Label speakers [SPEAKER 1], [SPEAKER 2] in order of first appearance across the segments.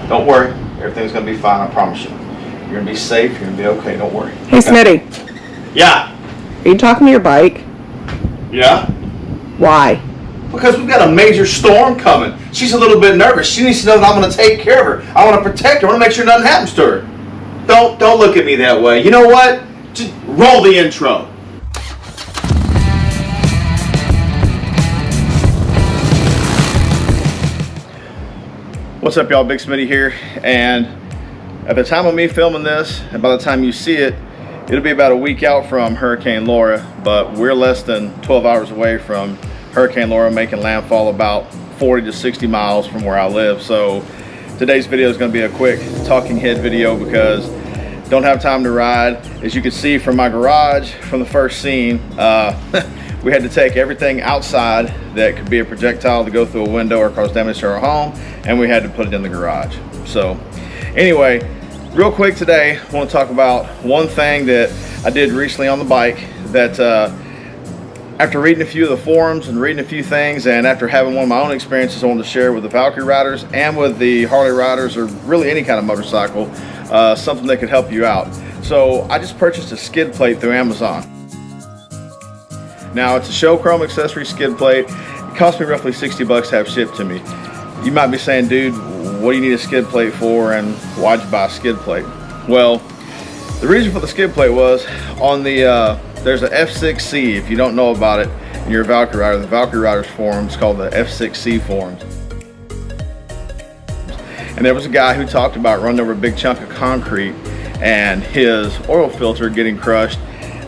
[SPEAKER 1] Don't worry. Everything's going to be fine, I promise you. You're going to be safe. You're going to be okay. Don't worry.
[SPEAKER 2] Hey, Smitty.
[SPEAKER 1] Yeah.
[SPEAKER 2] Are you talking to your bike?
[SPEAKER 1] Yeah.
[SPEAKER 2] Why?
[SPEAKER 1] Because we've got a major storm coming. She's a little bit nervous. She needs to know that I'm going to take care of her. I want to protect her. I want to make sure nothing happens to her. Don't look at me that way. You know what? Just roll the intro. What's up, y'all? Big Smitty here, and at the time of me filming this, and by the time you see it, it'll be about a week out from Hurricane Laura, but we're less than 12 hours away from Hurricane Laura making landfall about 40 to 60 miles from where I live. So today's video is going to be a quick talking head video because don't have time to ride. As you can see from my garage from the first scene, we had to take everything outside that could be a projectile to go through a window or cause damage to our home, and we had to put it in the garage. So anyway, real quick today, I want to talk about one thing that I did recently on the bike that after reading a few of the forums and reading a few things, and after having one of my own experiences, I wanted to share with the Valkyrie riders and with the Harley riders, or really any kind of motorcycle, something that could help you out. So I just purchased a skid plate through Amazon. Now it's a show chrome accessory skid plate. It cost me roughly 60 bucks to have shipped to me. You might be saying, dude, what do you need a skid plate for, and why'd you buy a skid plate? Well, the reason for the skid plate was on the there's a F6C. If you don't know about it and you're a Valkyrie rider, the Valkyrie Riders forum is called the F6C forums. And there was a guy who talked about running over a big chunk of concrete and his oil filter getting crushed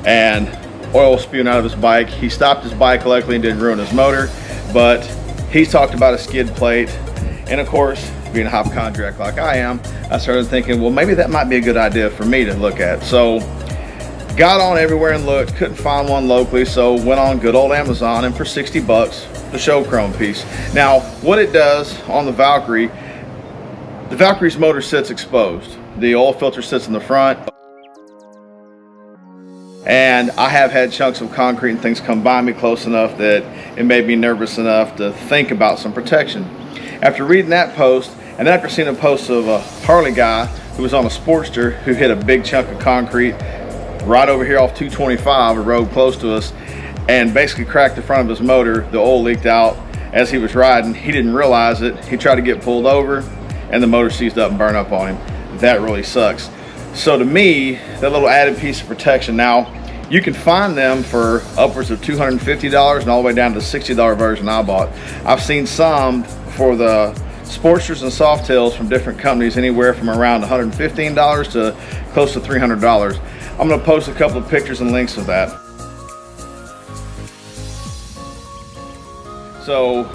[SPEAKER 1] and oil spewing out of his bike. He stopped his bike luckily and didn't ruin his motor, but he talked about a skid plate. And of course, being a hypochondriac like I am, I started thinking, well, maybe that might be a good idea for me to look at. So got on everywhere and looked, couldn't find one locally, so went on good old Amazon, and for 60 bucks, the show chrome piece. Now, what it does on the Valkyrie's motor sits exposed. The oil filter sits in the front. And I have had chunks of concrete and things come by me close enough that it made me nervous enough to think about some protection. After reading that post, and after seeing a post of a Harley guy who was on a Sportster who hit a big chunk of concrete right over here off 225, a road close to us, and basically cracked the front of his motor, the oil leaked out as he was riding. He didn't realize it. He tried to get pulled over, and the motor seized up and burned up on him. That really sucks. So to me, that little added piece of protection. Now, you can find them for upwards of $250 and all the way down to the $60 version I bought. I've seen some for the Sportsters and Softails from different companies, anywhere from around $115 to close to $300. I'm going to post a couple of pictures and links of that. So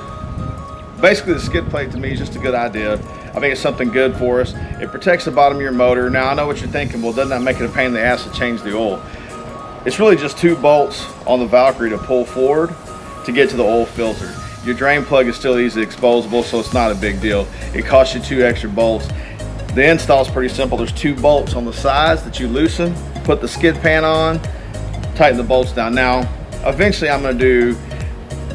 [SPEAKER 1] basically the skid plate to me is just a good idea. I think it's something good for us. It protects the bottom of your motor. Now I know what you're thinking, well, doesn't that make it a pain in the ass to change the oil? It's really just two bolts on the Valkyrie to pull forward to get to the oil filter. Your drain plug is still easily exposable, so it's not a big deal. It costs you 2 extra bolts. The install is pretty simple. There's 2 bolts on the sides that you loosen, put the skid pan on, tighten the bolts down. Now, eventually I'm gonna do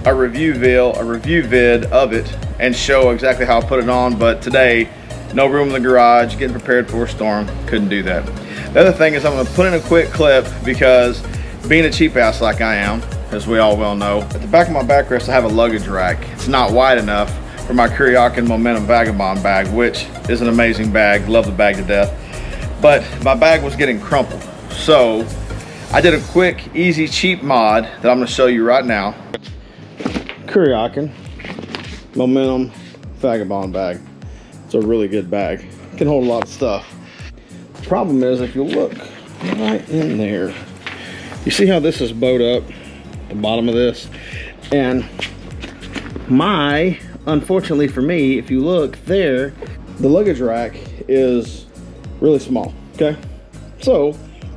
[SPEAKER 1] a review vid of it and show exactly how I put it on, but today, no room in the garage, getting prepared for a storm, couldn't do that. The other thing is I'm gonna put in a quick clip because being a cheap ass like I am, as we all well know, at the back of my backrest I have a luggage rack. It's not wide enough for my Kuryakin Momentum Vagabond bag, which is an amazing bag, love the bag to death. But my bag was getting crumpled. So I did a quick, easy, cheap mod that I'm gonna show you right now. Kuryakin Momentum Vagabond bag. It's a really good bag. It can hold a lot of stuff. The problem is, if you look right in there, you see how this is bowed up, the bottom of this? And unfortunately for me, if you look there, the luggage rack is really small, okay? So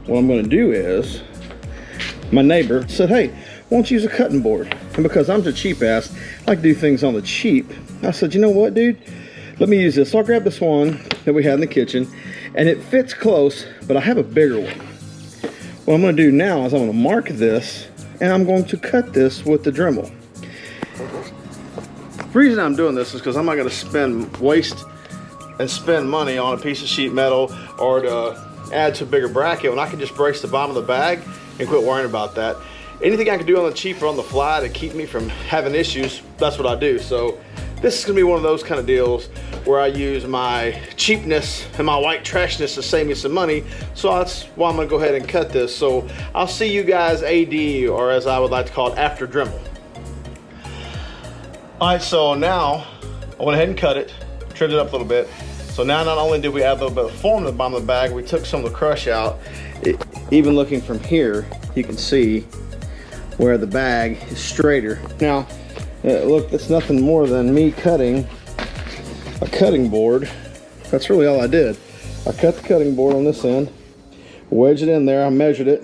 [SPEAKER 1] what I'm gonna do is, my neighbor said, hey, why don't you use a cutting board? And because I'm a cheap ass, I like to do things on the cheap. I said, you know what, dude? Let me use this. So I grabbed this one that we had in the kitchen, and it fits close, but I have a bigger one. What I'm gonna do now is I'm gonna mark this, and I'm going to cut this with the Dremel. The reason I'm doing this is because I'm not gonna waste and spend money on a piece of sheet metal or to add to a bigger bracket when I can just brace the bottom of the bag and quit worrying about that. Anything I can do on the cheap or on the fly to keep me from having issues, that's what I do. So this is gonna be one of those kind of deals where I use my cheapness and my white trashness to save me some money. So that's why I'm gonna go ahead and cut this. So I'll see you guys AD, or as I would like to call it, after Dremel. All right, so now I went ahead and cut it, trimmed it up a little bit. So now not only did we add a little bit of form to the bottom of the bag, we took some of the crush out. Even looking from here, you can see where the bag is straighter. Now, look, that's nothing more than me cutting a cutting board. That's really all I did. I cut the cutting board on this end, wedged it in there, I measured it,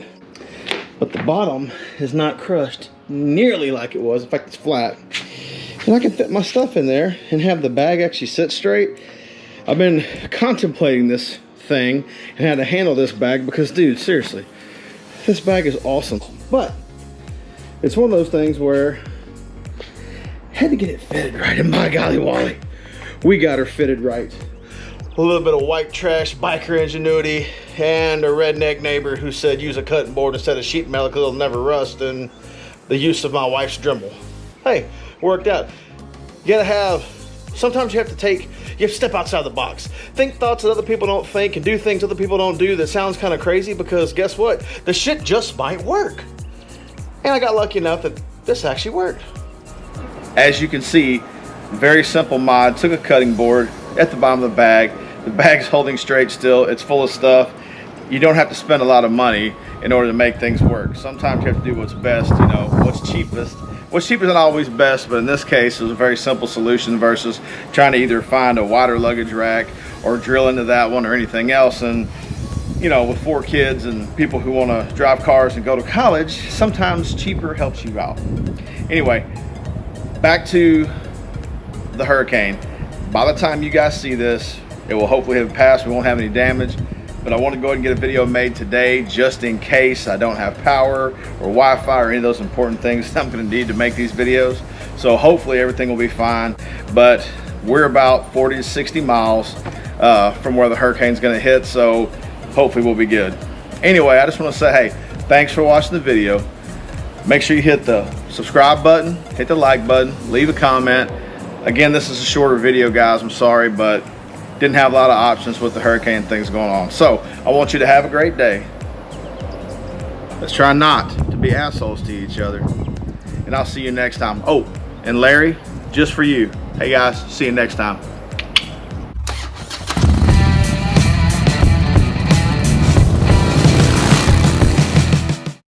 [SPEAKER 1] but the bottom is not crushed nearly like it was. In fact, it's flat. And I can fit my stuff in there and have the bag actually sit straight. I've been contemplating this thing and how to handle this bag because, dude, seriously, this bag is awesome. But it's one of those things where I had to get it fitted right, and by golly Wally, we got her fitted right. A little bit of white trash biker ingenuity and a redneck neighbor who said use a cutting board instead of sheet metal because it'll never rust, and the use of my wife's Dremel. Hey, worked out. You gotta have, sometimes you have to step outside the box. Think thoughts that other people don't think and do things other people don't do that sounds kind of crazy, because guess what? The shit just might work. And I got lucky enough that this actually worked. As you can see, very simple mod. Took a cutting board at the bottom of the bag. The bag's holding straight still. It's full of stuff. You don't have to spend a lot of money in order to make things work. Sometimes you have to do what's best, you know, what's cheapest. What's cheap is not always best, but in this case, it was a very simple solution versus trying to either find a wider luggage rack or drill into that one or anything else. And you know, with 4 kids and people who want to drive cars and go to college, sometimes cheaper helps you out. Anyway, back to the Hurricane. By the time you guys see this, it will hopefully have passed. We won't have any damage, but I want to go ahead and get a video made today just in case I don't have power or Wi-Fi or any of those important things that I'm going to need to make these videos. So hopefully everything will be fine, but we're about 40 to 60 miles from where the hurricane's going to hit, so hopefully we'll be good. Anyway, I just want to say, hey, thanks for watching the video. Make sure you hit the subscribe button, hit the like button, leave a comment. Again, this is a shorter video, guys. I'm sorry, but didn't have a lot of options with the hurricane things going on. So I want you to have a great day. Let's try not to be assholes to each other. And I'll see you next time. Oh, and Larry, just for you. Hey guys, see you next time.